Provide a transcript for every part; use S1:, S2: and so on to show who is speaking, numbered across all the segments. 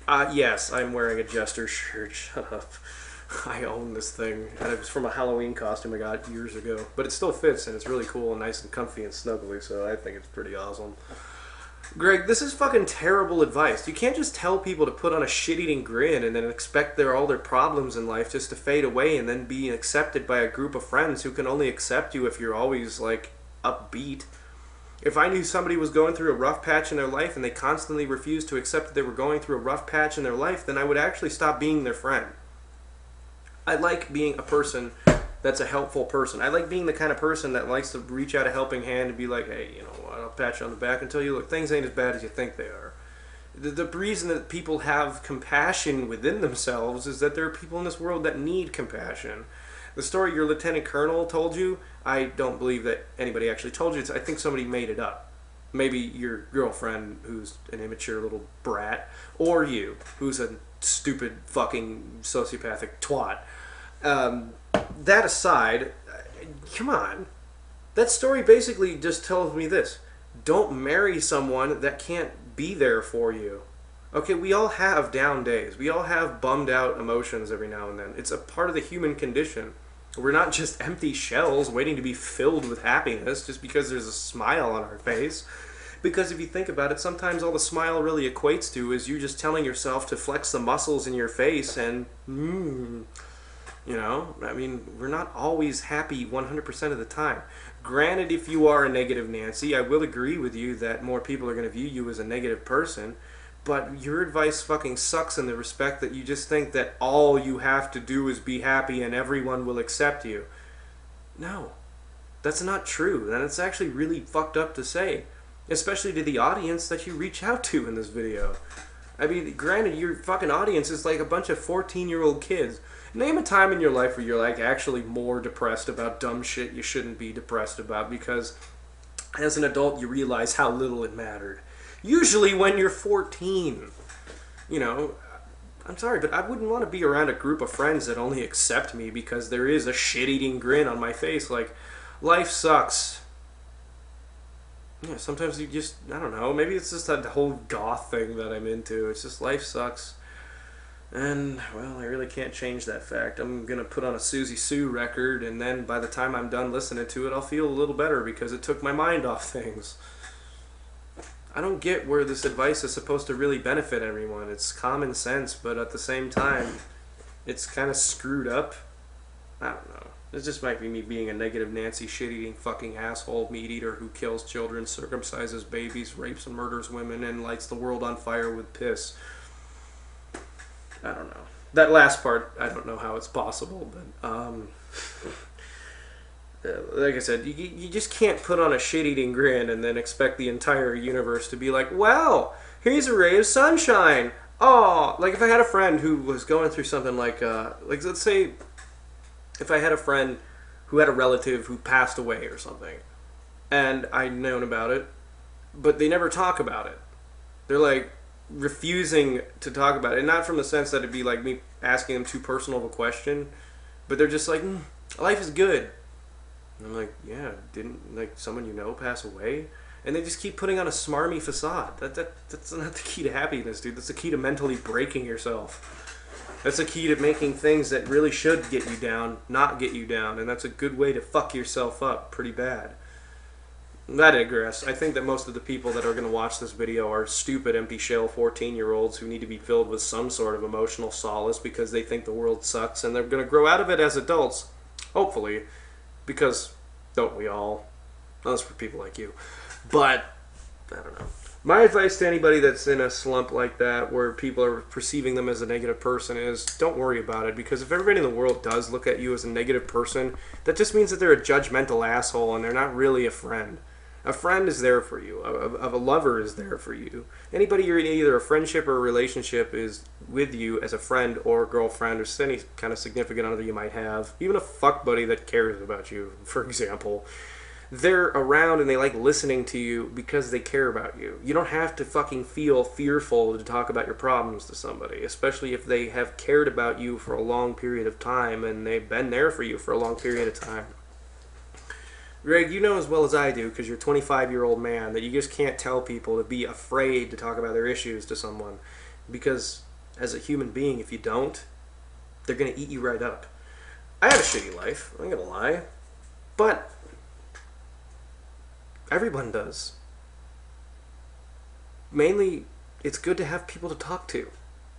S1: Yes, I'm wearing a Jester shirt. Shut up. I own this thing. And it was from a Halloween costume I got years ago. But it still fits, and it's really cool and nice and comfy and snuggly, so I think it's pretty awesome. Greg, this is fucking terrible advice. You can't just tell people to put on a shit-eating grin and then expect all their problems in life just to fade away and then be accepted by a group of friends who can only accept you if you're always, like, upbeat. If I knew somebody was going through a rough patch in their life and they constantly refused to accept that they were going through a rough patch in their life, then I would actually stop being their friend. I like being a person that's a helpful person. I like being the kind of person that likes to reach out a helping hand and be like, hey, you know what, I'll pat you on the back and tell you, look, things ain't as bad as you think they are. The reason that people have compassion within themselves is that there are people in this world that need compassion. The story your lieutenant colonel told you, I don't believe that anybody actually told you. I think somebody made it up. Maybe your girlfriend, who's an immature little brat, or you, who's a stupid fucking sociopathic twat. That aside, come on. That story basically just tells me this. Don't marry someone that can't be there for you. Okay, we all have down days. We all have bummed out emotions every now and then. It's a part of the human condition. We're not just empty shells waiting to be filled with happiness just because there's a smile on our face. Because if you think about it, sometimes all the smile really equates to is you just telling yourself to flex the muscles in your face and, you know, I mean, we're not always happy 100% of the time. Granted, if you are a negative Nancy, I will agree with you that more people are going to view you as a negative person. But your advice fucking sucks in the respect that you just think that all you have to do is be happy and everyone will accept you. No, that's not true. And it's actually really fucked up to say. Especially to the audience that you reach out to in this video. I mean, granted, your fucking audience is like a bunch of 14-year-old kids. Name a time in your life where you're like actually more depressed about dumb shit you shouldn't be depressed about because as an adult you realize how little it mattered. Usually when you're 14. You know, I'm sorry, but I wouldn't want to be around a group of friends that only accept me because there is a shit-eating grin on my face. Like, life sucks. Yeah, sometimes you just, I don't know, maybe it's just that whole goth thing that I'm into. It's just life sucks. And, well, I really can't change that fact. I'm going to put on a Susie Sue record, and then by the time I'm done listening to it, I'll feel a little better because it took my mind off things. I don't get where this advice is supposed to really benefit everyone. It's common sense, but at the same time, it's kind of screwed up. I don't know. This just might be me being a negative Nancy shit-eating fucking asshole meat-eater who kills children, circumcises babies, rapes and murders women, and lights the world on fire with piss. I don't know. That last part, I don't know how it's possible, but, like I said, you just can't put on a shit-eating grin and then expect the entire universe to be like, well, here's a ray of sunshine. Oh, like if I had a friend who was going through something like let's say if I had a friend who had a relative who passed away or something, and I'd known about it, but they never talk about it. They're like refusing to talk about it, and not from the sense that it'd be like me asking them too personal of a question, but they're just like, life is good. And I'm like, yeah, didn't like someone you know pass away? And they just keep putting on a smarmy facade. That's not the key to happiness, dude. That's the key to mentally breaking yourself. That's the key to making things that really should get you down, not get you down. And that's a good way to fuck yourself up pretty bad. I digress. I think that most of the people that are going to watch this video are stupid, empty shell 14-year-olds who need to be filled with some sort of emotional solace because they think the world sucks. And they're going to grow out of it as adults, hopefully. Because, don't we all? Unless for people like you. But, I don't know. My advice to anybody that's in a slump like that, where people are perceiving them as a negative person, is don't worry about it. Because if everybody in the world does look at you as a negative person, that just means that they're a judgmental asshole and they're not really a friend. A friend is there for you. A lover is there for you. Anybody you're in either a friendship or a relationship is with you as a friend or girlfriend or just any kind of significant other you might have. Even a fuck buddy that cares about you, for example. They're around and they like listening to you because they care about you. You don't have to fucking feel fearful to talk about your problems to somebody, especially if they have cared about you for a long period of time and they've been there for you for a long period of time. Greg, you know as well as I do, because you're a 25-year-old man, that you just can't tell people to be afraid to talk about their issues to someone. Because as a human being. If you don't, they're going to eat you right up. I had a shitty life, I'm not going to lie. But everyone does. Mainly, it's good to have people to talk to.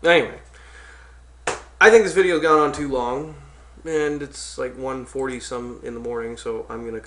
S1: Anyway, I think this video's gone on too long. And it's like 1:40 some in the morning, so I'm going to cut